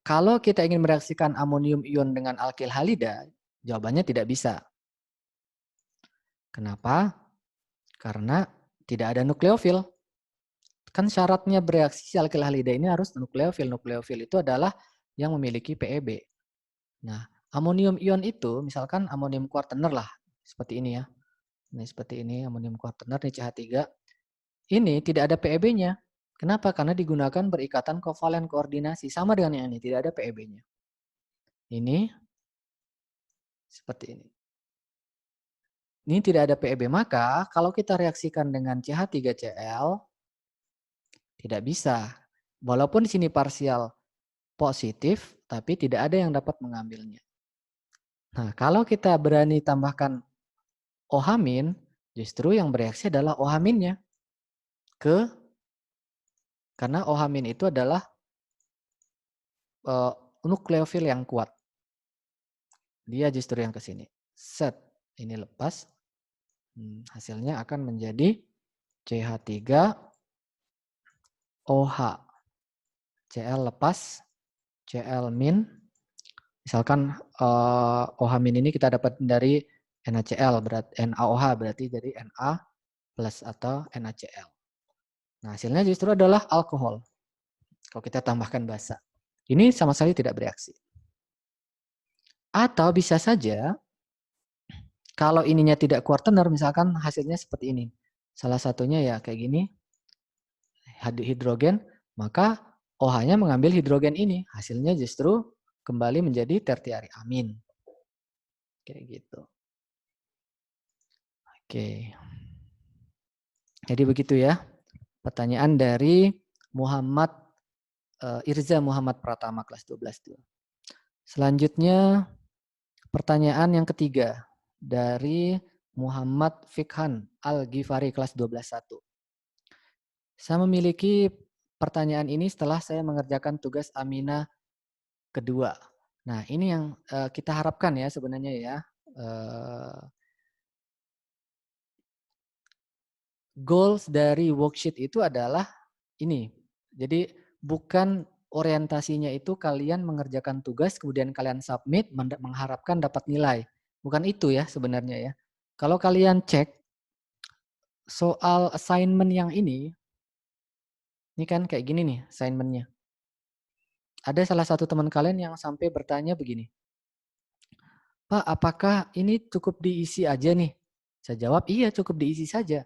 kalau kita ingin mereaksikan amonium ion dengan alkil halida, jawabannya tidak bisa. Kenapa? Karena tidak ada nukleofil. Kan syaratnya bereaksi alkil halida ini harus nukleofil. Nukleofil itu adalah yang memiliki PEB. Nah, amonium ion itu misalkan amonium quaterner lah, seperti ini ya. Ini seperti ini amonium quaterner, ini CH3. Ini tidak ada PEB-nya. Kenapa? Karena digunakan berikatan kovalen koordinasi. Sama dengan yang ini, tidak ada PEB-nya. Ini seperti ini. Ini tidak ada PEB, maka kalau kita reaksikan dengan CH3Cl, tidak bisa. Walaupun di sini parsial positif, tapi tidak ada yang dapat mengambilnya. Nah, kalau kita berani tambahkan OH-, justru yang bereaksi adalah OH-nya. Karena OH- itu adalah nukleofil yang kuat. Dia justru yang ke sini. Set, ini lepas. Hasilnya akan menjadi CH3OH. Cl lepas, Cl-. Misalkan OH- ini kita dapat dari NaCl, berarti NaOH berarti dari Na plus atau NaCl. Nah, hasilnya justru adalah alkohol. Kalau kita tambahkan basa. Ini sama sekali tidak bereaksi. Atau bisa saja kalau ininya tidak quaterner, misalkan hasilnya seperti ini. Salah satunya ya kayak gini, hidrogen, maka OH-nya mengambil hidrogen ini. Hasilnya justru kembali menjadi tertiary amin. Kayak gitu. Oke. Jadi begitu ya. Pertanyaan dari Muhammad Irza Muhammad Pratama kelas 12 tuh. Selanjutnya pertanyaan yang ketiga dari Muhammad Fikhan Al-Ghifari kelas 12.1. Saya memiliki pertanyaan ini setelah saya mengerjakan tugas Aminah kedua. Nah, ini yang kita harapkan ya sebenarnya ya. Goals dari worksheet itu adalah ini. Jadi bukan orientasinya itu kalian mengerjakan tugas kemudian kalian submit mengharapkan dapat nilai. Bukan itu ya sebenarnya ya. Kalau kalian cek soal assignment yang ini kan kayak gini nih assignmentnya. Ada salah satu teman kalian yang sampai bertanya begini, Pak, apakah ini cukup diisi aja nih? Saya jawab, iya cukup diisi saja.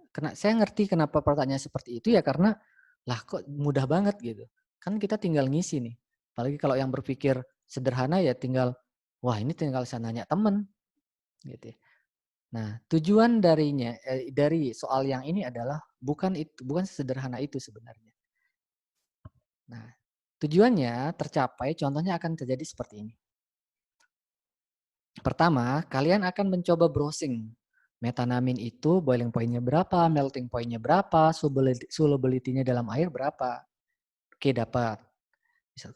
Karena saya ngerti kenapa pertanyaan seperti itu ya karena lah kok mudah banget gitu. Kan kita tinggal ngisi nih. Apalagi kalau yang berpikir sederhana ya tinggal, wah ini tinggal saya nanya temen. Gitu. Nah tujuan dari soal yang ini adalah bukan sesederhana itu sebenarnya. Nah tujuannya tercapai contohnya akan terjadi seperti ini. Pertama, kalian akan mencoba browsing. Metanamin itu boiling point-nya berapa, melting point-nya berapa, solubility-nya dalam air berapa. Oke, dapat.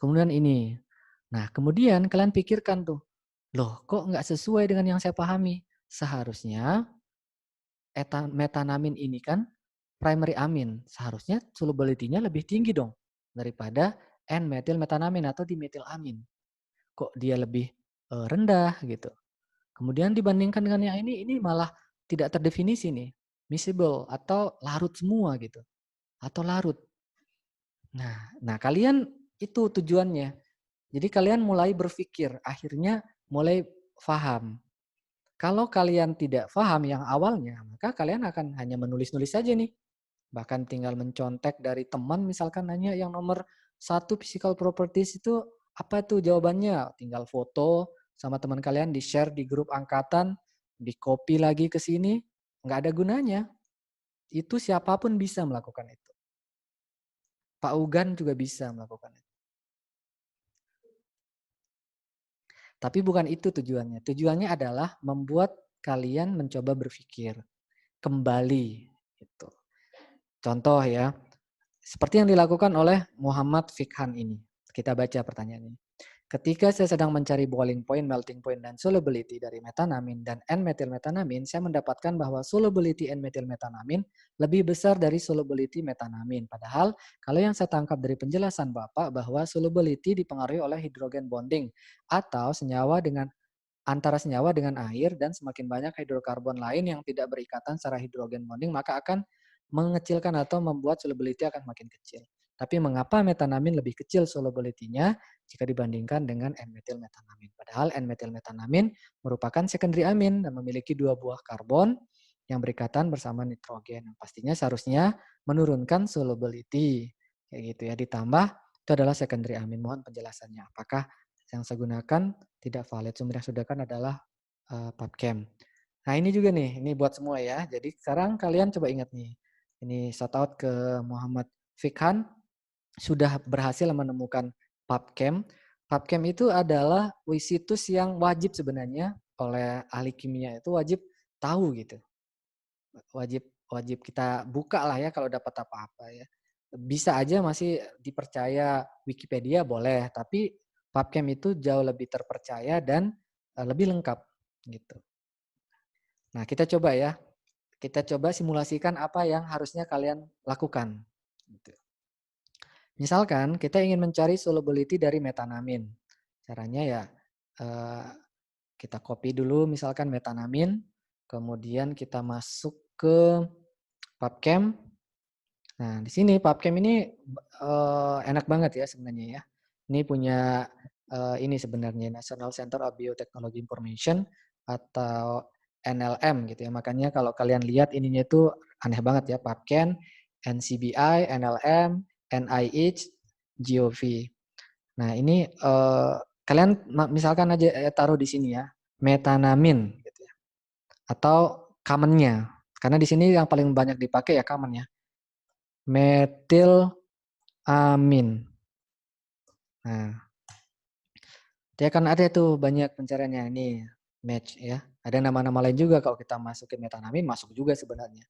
Kemudian ini. Nah, kemudian kalian pikirkan tuh, loh kok nggak sesuai dengan yang saya pahami? Seharusnya metanamin ini kan primary amin. Seharusnya solubility-nya lebih tinggi dong daripada N-metil metanamin atau dimetilamin. Kok dia lebih rendah gitu. Kemudian dibandingkan dengan yang ini malah tidak terdefinisi nih, miscible atau larut semua gitu, atau larut. Nah kalian itu tujuannya. Jadi kalian mulai berpikir, akhirnya mulai paham. Kalau kalian tidak paham yang awalnya, maka kalian akan hanya menulis-nulis saja nih. Bahkan tinggal mencontek dari teman, misalkan nanya yang nomor 1 physical properties itu apa tuh jawabannya? Tinggal foto sama teman kalian di-share di grup angkatan, di-copy lagi ke sini, nggak ada gunanya. Itu siapapun bisa melakukan itu. Pak Ugan juga bisa melakukan itu. Tapi bukan itu tujuannya. Tujuannya adalah membuat kalian mencoba berpikir kembali. Gitu. Contoh ya, seperti yang dilakukan oleh Muhammad Fikhan ini. Kita baca pertanyaan ini. Ketika saya sedang mencari boiling point, melting point, dan solubility dari metanamin dan N-metilmetanamin, saya mendapatkan bahwa solubility N-metilmetanamin lebih besar dari solubility metanamin. Padahal kalau yang saya tangkap dari penjelasan Bapak bahwa solubility dipengaruhi oleh hidrogen bonding atau antara senyawa dengan air dan semakin banyak hidrokarbon lain yang tidak berikatan secara hidrogen bonding maka akan mengecilkan atau membuat solubility akan makin kecil. Tapi mengapa metanamin lebih kecil solubility-nya jika dibandingkan dengan N-metilmetanamin? Padahal N-metilmetanamin merupakan secondary amin dan memiliki 2 buah karbon yang berikatan bersama nitrogen. Pastinya seharusnya menurunkan solubility. Kayak gitu ya. Ditambah itu adalah secondary amin. Mohon penjelasannya. Apakah yang saya gunakan tidak valid? Sumber yang saya gunakan adalah PubChem. Nah ini juga nih, ini buat semua ya. Jadi sekarang kalian coba ingat nih. Ini shout out ke Muhammad Fikhan sudah berhasil menemukan PubChem. PubChem itu adalah situs yang wajib sebenarnya oleh ahli kimia itu wajib tahu gitu. Wajib kita buka lah ya kalau dapat apa-apa ya. Bisa aja masih dipercaya Wikipedia boleh, tapi PubChem itu jauh lebih terpercaya dan lebih lengkap gitu. Nah, kita coba ya. Kita coba simulasikan apa yang harusnya kalian lakukan. Gitu. Misalkan kita ingin mencari solubility dari metanamin. Caranya ya kita copy dulu misalkan metanamin, kemudian kita masuk ke PubChem. Nah, di sini PubChem ini enak banget ya sebenarnya ya. Ini punya ini sebenarnya National Center of Biotechnology Information atau NLM gitu ya. Makanya kalau kalian lihat ininya itu aneh banget ya, PubChem, NCBI, NLM, NIH, GOV. Nah, ini kalian misalkan aja taruh di sini ya, metanamin gitu ya. Atau common-nya. Karena di sini yang paling banyak dipakai ya common ya. Metil amin. Nah, dia kan ada tuh banyak pencariannya ini match ya. Ada nama-nama lain juga kalau kita masukin metanamin masuk juga sebenarnya.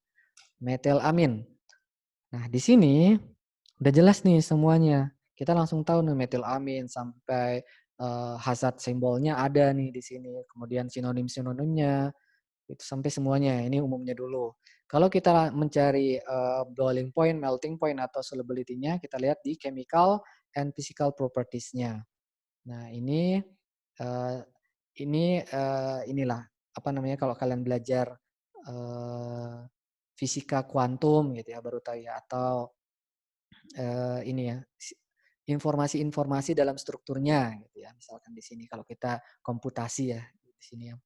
Metilamin. Nah, di sini udah jelas nih semuanya. Kita langsung tahu nih metilamin sampai hazard simbolnya ada nih di sini. Kemudian sinonim-sinonimnya itu sampai semuanya. Ini umumnya dulu. Kalau kita mencari boiling point, melting point atau solubility-nya, kita lihat di chemical and physical properties-nya. Nah, uh, inilah apa namanya kalau kalian belajar fisika kuantum gitu ya baru tahu ya atau ini ya informasi-informasi dalam strukturnya gitu ya. Misalkan di sini kalau kita komputasi ya di sini ya.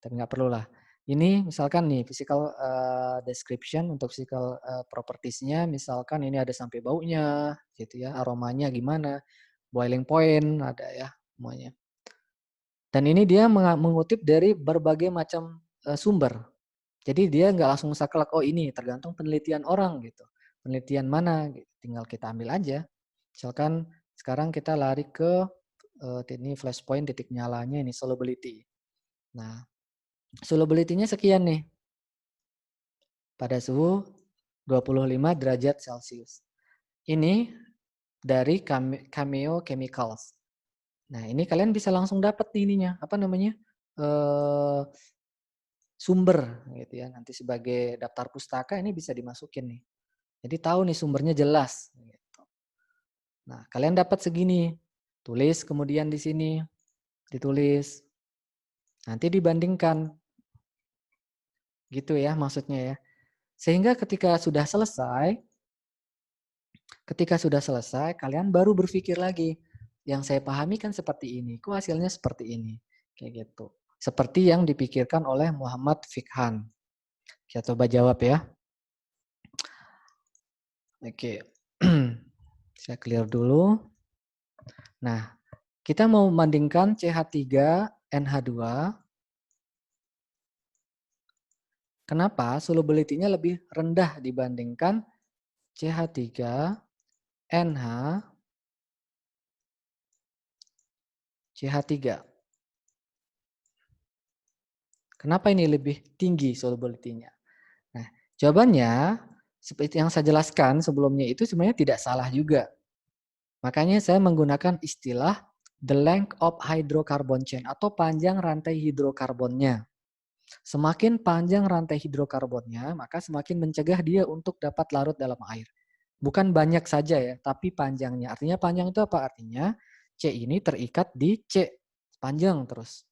Tapi nggak perlu lah. Ini misalkan nih physical description untuk physical properties-nya misalkan ini ada sampai baunya gitu ya, aromanya gimana, boiling point ada ya semuanya. Dan ini dia mengutip dari berbagai macam sumber. Jadi dia nggak langsung saklek, oh ini tergantung penelitian orang gitu. Penelitian mana, gitu. Tinggal kita ambil aja. Misalkan sekarang kita lari ke ini flashpoint titik nyalanya ini solubility. Nah, solubility-nya sekian nih. Pada suhu 25 derajat Celcius. Ini dari Cameo Chemicals. Nah, ini kalian bisa langsung dapat ininya, apa namanya? Sumber gitu ya. Nanti sebagai daftar pustaka ini bisa dimasukin nih. Jadi tahu nih sumbernya jelas gitu. Nah, kalian dapat segini. Tulis kemudian di sini ditulis. Nanti dibandingkan. Gitu ya maksudnya ya. Sehingga ketika sudah selesai kalian baru berpikir lagi. Yang saya pahami kan seperti ini. Kok hasilnya seperti ini? Kayak gitu. Seperti yang dipikirkan oleh Muhammad Fikhan. Kita coba jawab ya. Oke. Saya clear dulu. Nah, kita mau membandingkan CH3NH2. Kenapa solubility-nya lebih rendah dibandingkan CH3NH CH3. Kenapa ini lebih tinggi solubility-nya? Nah, jawabannya seperti yang saya jelaskan sebelumnya itu sebenarnya tidak salah juga. Makanya saya menggunakan istilah the length of hydrocarbon chain atau panjang rantai hidrokarbonnya. Semakin panjang rantai hidrokarbonnya, maka semakin mencegah dia untuk dapat larut dalam air. Bukan banyak saja ya, tapi panjangnya. Artinya panjang itu apa? Artinya C ini terikat di C. Panjang terus.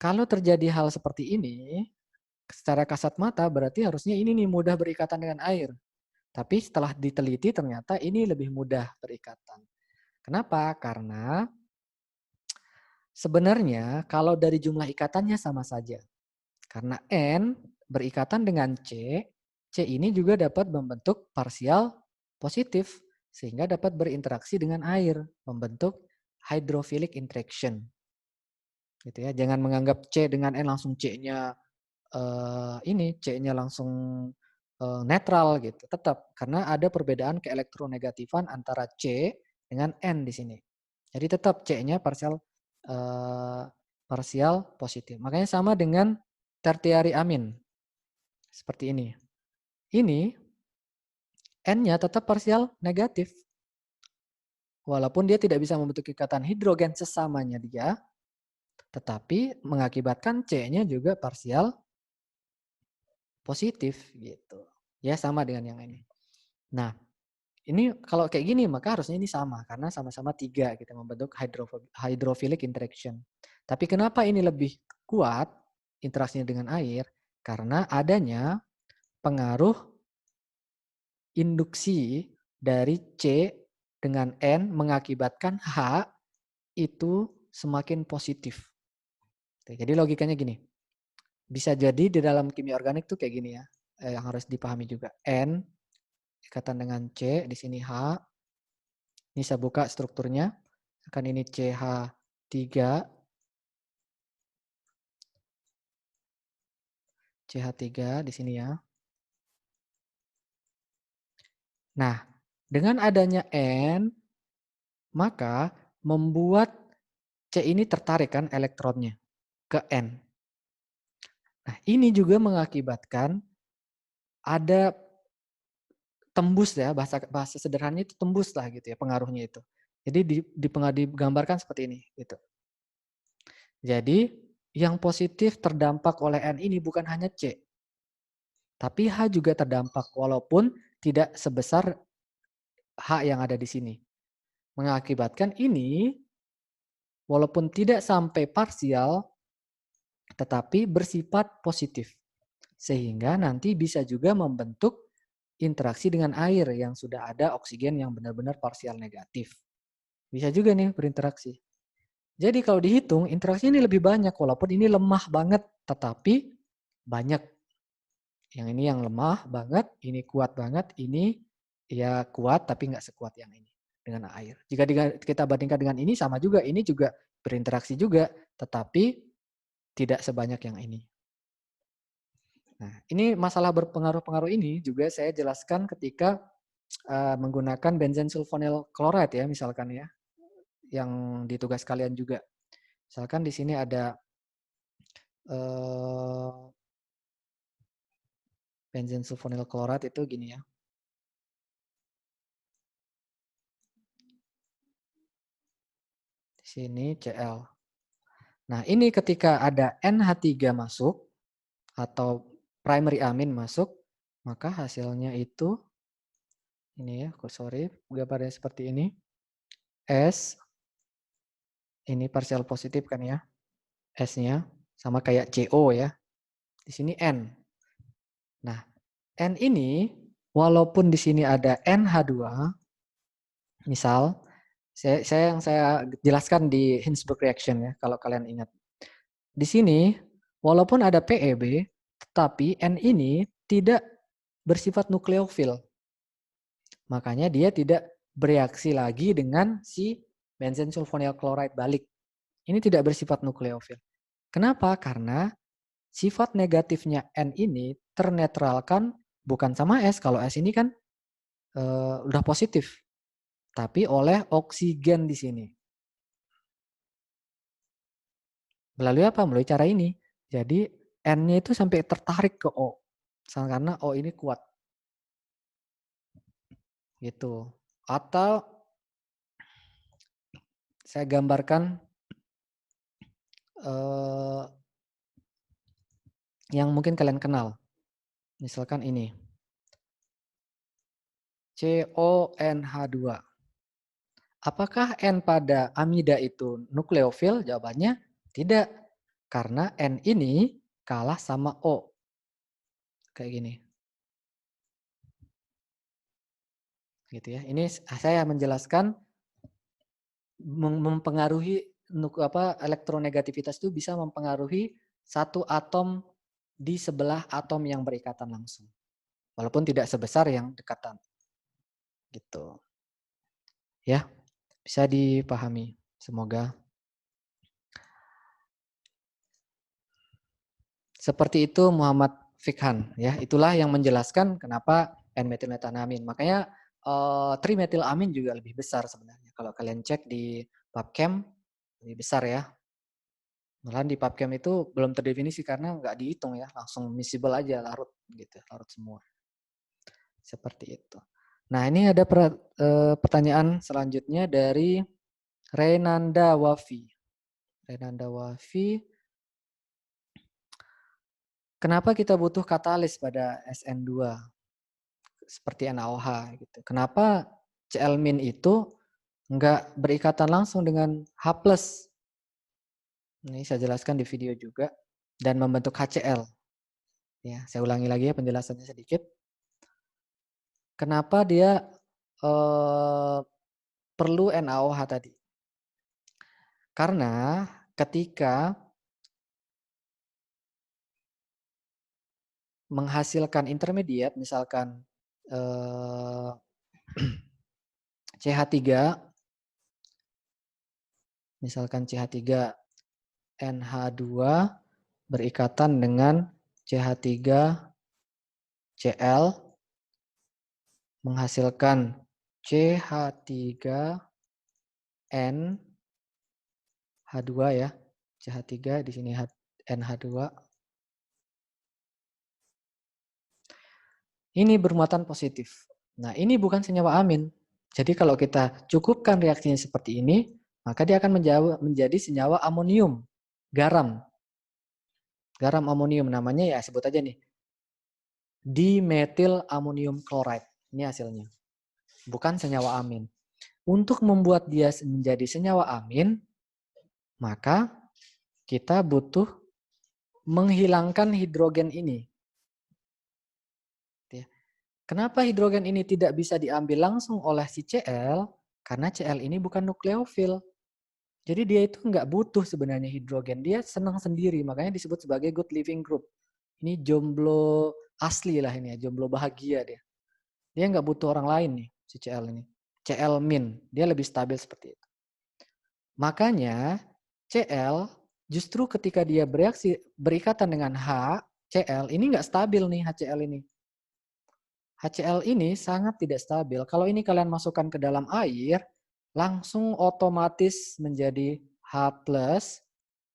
Kalau terjadi hal seperti ini, secara kasat mata berarti harusnya ini nih mudah berikatan dengan air. Tapi setelah diteliti ternyata ini lebih mudah berikatan. Kenapa? Karena sebenarnya kalau dari jumlah ikatannya sama saja. Karena N berikatan dengan C, C ini juga dapat membentuk parsial positif sehingga dapat berinteraksi dengan air, membentuk hydrophilic interaction. Gitu ya. Jangan menganggap C dengan N langsung C-nya C-nya langsung netral gitu. Tetap karena ada perbedaan keelektronegatifan antara C dengan N di sini. Jadi tetap C-nya parsial positif. Makanya sama dengan tertiary amin. Seperti ini. Ini N-nya tetap parsial negatif. Walaupun dia tidak bisa membentuk ikatan hidrogen sesamanya dia, tetapi mengakibatkan C-nya juga parsial positif gitu. Ya sama dengan yang ini. Nah, ini kalau kayak gini maka harusnya ini sama karena sama-sama 3 kita membentuk hydrophilic interaction. Tapi kenapa ini lebih kuat interaksinya dengan air? Karena adanya pengaruh induksi dari C dengan N mengakibatkan H itu semakin positif. Jadi logikanya gini. Bisa jadi di dalam kimia organik tuh kayak gini ya. Yang harus dipahami juga. N ikatan dengan C, di sini H. Ini saya buka strukturnya. Akan ini CH3. CH3 di sini ya. Nah, Dengan adanya N, maka membuat C ini tertarik kan elektronnya ke N. Nah, ini juga mengakibatkan ada tembus ya, bahasa sederhananya itu tembus lah gitu ya pengaruhnya itu. Jadi digambarkan seperti ini gitu. Jadi yang positif terdampak oleh N ini bukan hanya C, tapi H juga terdampak walaupun tidak sebesar H yang ada di sini. Mengakibatkan ini walaupun tidak sampai parsial tetapi bersifat positif. Sehingga nanti bisa juga membentuk interaksi dengan air yang sudah ada oksigen yang benar-benar parsial negatif. Bisa juga nih berinteraksi. Jadi kalau dihitung interaksi ini lebih banyak walaupun ini lemah banget tetapi banyak. Yang ini yang lemah banget, ini kuat banget, ini ya kuat tapi nggak sekuat yang ini dengan air. Jika kita bandingkan dengan ini sama juga, ini juga berinteraksi juga tetapi tidak sebanyak yang ini. Nah, ini masalah berpengaruh-pengaruh ini juga saya jelaskan ketika menggunakan benzen sulfonyl chloride ya misalkan ya, yang di tugas kalian juga. Misalkan di sini ada benzen sulfonyl chloride itu gini ya. Di sini Cl. Nah, ini ketika ada NH3 masuk atau primary amin masuk, maka hasilnya itu ini ya, sorry, gambarnya seperti ini. S ini parsial positif kan ya. S-nya sama kayak CO ya. Di sini N. Nah, N ini walaupun di sini ada NH2, misal saya jelaskan di Hinsberg reaction ya kalau kalian ingat. Di sini walaupun ada PEB, tetapi N ini tidak bersifat nukleofil. Makanya dia tidak bereaksi lagi dengan si benzen sulfonyl chloride balik. Ini tidak bersifat nukleofil. Kenapa? Karena sifat negatifnya N ini ternetralkan bukan sama S. Kalau S ini kan udah positif, tapi oleh oksigen di sini. Melalui apa? Melalui cara ini. Jadi N-nya itu sampai tertarik ke O. Karena O ini kuat. Gitu. Atau saya gambarkan yang mungkin kalian kenal. Misalkan ini. CONH2. Apakah N pada amida itu nukleofil? Jawabannya tidak. Karena N ini kalah sama O. Kayak gini. Gitu ya. Ini saya menjelaskan mempengaruhi elektronegativitas itu bisa mempengaruhi satu atom di sebelah atom yang berikatan langsung. Walaupun tidak sebesar yang dekatan. Gitu. Ya, bisa dipahami. Semoga. Seperti itu Muhammad Fikhan. Ya, itulah yang menjelaskan kenapa N-metilmetanamin. Makanya trimetilamin juga lebih besar sebenarnya. Kalau kalian cek di PubChem lebih besar ya. Malahan di PubChem itu belum terdefinisi karena nggak dihitung ya, langsung miscible aja larut gitu, larut semua. Seperti itu. Nah, ini ada pertanyaan selanjutnya dari Renanda Wafi. Renanda Wafi, kenapa kita butuh katalis pada SN2 seperti NaOH gitu? Kenapa Cl- itu nggak berikatan langsung dengan H+? Ini saya jelaskan di video juga dan membentuk HCl. Ya, saya ulangi lagi ya penjelasannya sedikit. Kenapa dia perlu NaOH tadi? Karena ketika menghasilkan intermediate, misalkan CH3, misalkan CH3 NH2 berikatan dengan CH3 Cl menghasilkan CH3N H2 ya. CH3 di sini NH2. Ini bermuatan positif. Nah, ini bukan senyawa amin. Jadi kalau kita cukupkan reaksinya seperti ini, maka dia akan menjadi senyawa amonium, garam. Garam amonium namanya ya sebut aja nih. Dimetil amonium chloride. Ini hasilnya. Bukan senyawa amin. Untuk membuat dia menjadi senyawa amin, maka kita butuh menghilangkan hidrogen ini. Kenapa hidrogen ini tidak bisa diambil langsung oleh si Cl? Karena Cl ini bukan nukleofil. Jadi dia itu nggak butuh sebenarnya hidrogen. Dia senang sendiri, makanya disebut sebagai good living group. Ini jomblo asli lah ini ya, jomblo bahagia dia. Dia nggak butuh orang lain nih, si Cl ini. Cl min, dia lebih stabil seperti itu. Makanya Cl justru ketika dia bereaksi berikatan dengan H, Cl ini nggak stabil nih HCl ini. HCl ini sangat tidak stabil. Kalau ini kalian masukkan ke dalam air, langsung otomatis menjadi H+,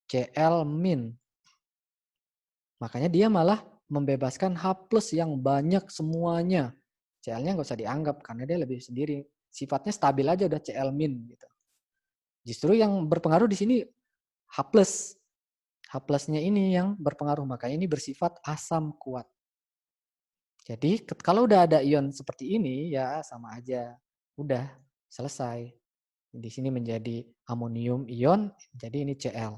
Cl min. Makanya dia malah membebaskan H+ yang banyak semuanya. Cl-nya nggak usah dianggap karena dia lebih sendiri. Sifatnya stabil aja udah Cl min gitu. Justru yang berpengaruh di sini H+. H+-nya ini yang berpengaruh, makanya ini bersifat asam kuat. Jadi kalau udah ada ion seperti ini ya sama aja. Udah selesai. Di sini menjadi amonium ion, jadi ini Cl.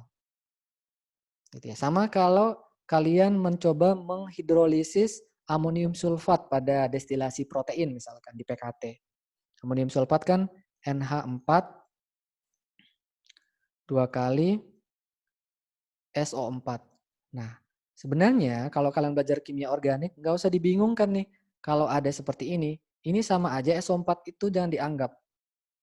Gitu ya. Sama kalau kalian mencoba menghidrolisis amonium sulfat pada destilasi protein misalkan di PKT. Amonium sulfat kan NH4 2 kali SO4. Nah, sebenarnya kalau kalian belajar kimia organik, nggak usah dibingungkan nih. Kalau ada seperti ini sama aja SO4 itu jangan dianggap.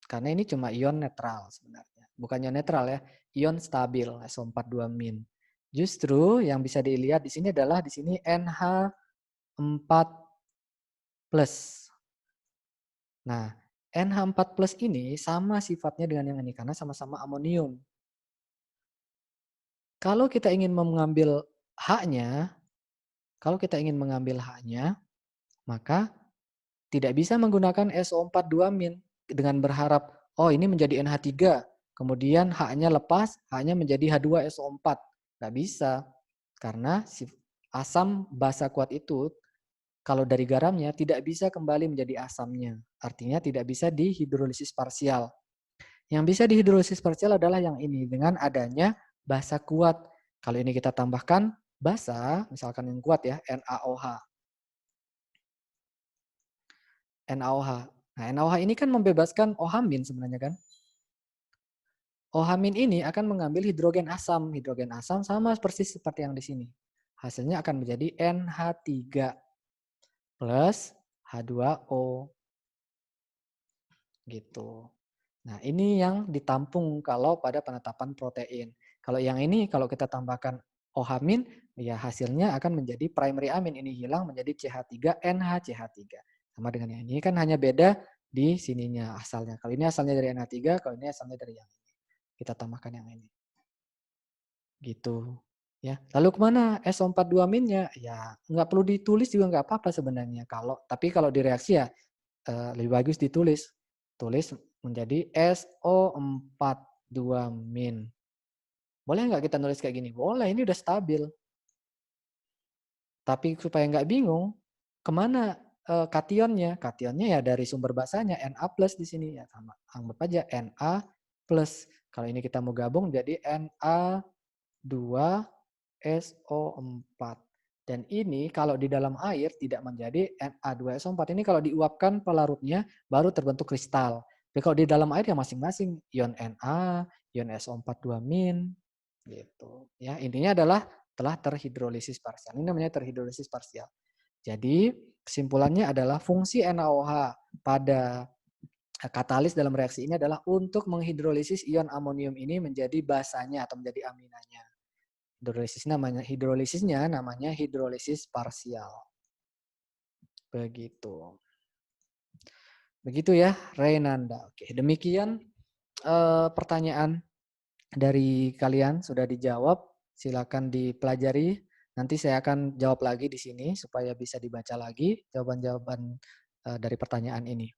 Karena ini cuma ion netral sebenarnya. Bukan ion netral ya, ion stabil SO4 2 min. Justru yang bisa dilihat di sini adalah di sini NH4+. Nah, NH4+ ini sama sifatnya dengan yang ini karena sama-sama amonium. Kalau kita ingin mengambil H-nya, maka tidak bisa menggunakan SO4 2 min dengan berharap, oh ini menjadi NH3, kemudian H-nya lepas, H-nya menjadi H2SO4. Nggak bisa, karena si asam basa kuat itu, kalau dari garamnya tidak bisa kembali menjadi asamnya. Artinya tidak bisa dihidrolisis parsial. Yang bisa dihidrolisis parsial adalah yang ini, dengan adanya basa kuat. Kalau ini kita tambahkan basa, misalkan yang kuat ya, NaOH. NaOH. Nah, NaOH ini kan membebaskan OH- sebenarnya kan. OH- ini akan mengambil hidrogen asam. Hidrogen asam sama persis seperti yang di sini. Hasilnya akan menjadi NH3 plus H2O. Gitu. Nah, ini yang ditampung kalau pada penetapan protein. Kalau yang ini, kalau kita tambahkan OH-, ya hasilnya akan menjadi primary amin. Ini hilang menjadi CH3NHCH3. Sama dengan yang ini kan hanya beda di sininya asalnya. Kalau ini asalnya dari NH3, kalau ini asalnya dari yang ini. Kita tambahkan yang ini. Gitu. Ya, lalu kemana SO42-nya? Ya, nggak perlu ditulis juga nggak apa-apa sebenarnya. Tapi kalau di reaksi ya lebih bagus ditulis. Tulis menjadi SO42-. Boleh nggak kita nulis kayak gini? Boleh, ini udah stabil. Tapi supaya nggak bingung, kemana kationnya? Kationnya ya dari sumber basanya Na+ di sini ya sama. Anggap aja Na+. Kalau ini kita mau gabung jadi Na2SO4. Dan ini kalau di dalam air tidak menjadi Na2SO4. Ini kalau diuapkan pelarutnya baru terbentuk kristal. Tapi kalau di dalam air ya masing-masing ion Na, ion SO4 2 min gitu. Ya, intinya adalah telah terhidrolisis parsial. Ini namanya terhidrolisis parsial. Jadi, kesimpulannya adalah fungsi NaOH pada katalis dalam reaksi ini adalah untuk menghidrolisis ion amonium ini menjadi basanya atau menjadi aminanya. Hidrolisisnya namanya hidrolisis parsial. Begitu. Begitu ya, Reynanda. Oke, demikian pertanyaan dari kalian sudah dijawab. Silakan dipelajari. Nanti saya akan jawab lagi di sini supaya bisa dibaca lagi jawaban-jawaban dari pertanyaan ini.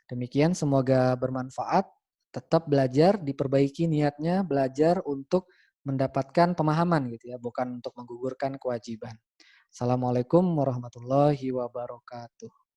Demikian, semoga bermanfaat. Tetap belajar, diperbaiki niatnya, belajar untuk mendapatkan pemahaman gitu ya, bukan untuk menggugurkan kewajiban. Assalamualaikum warahmatullahi wabarakatuh.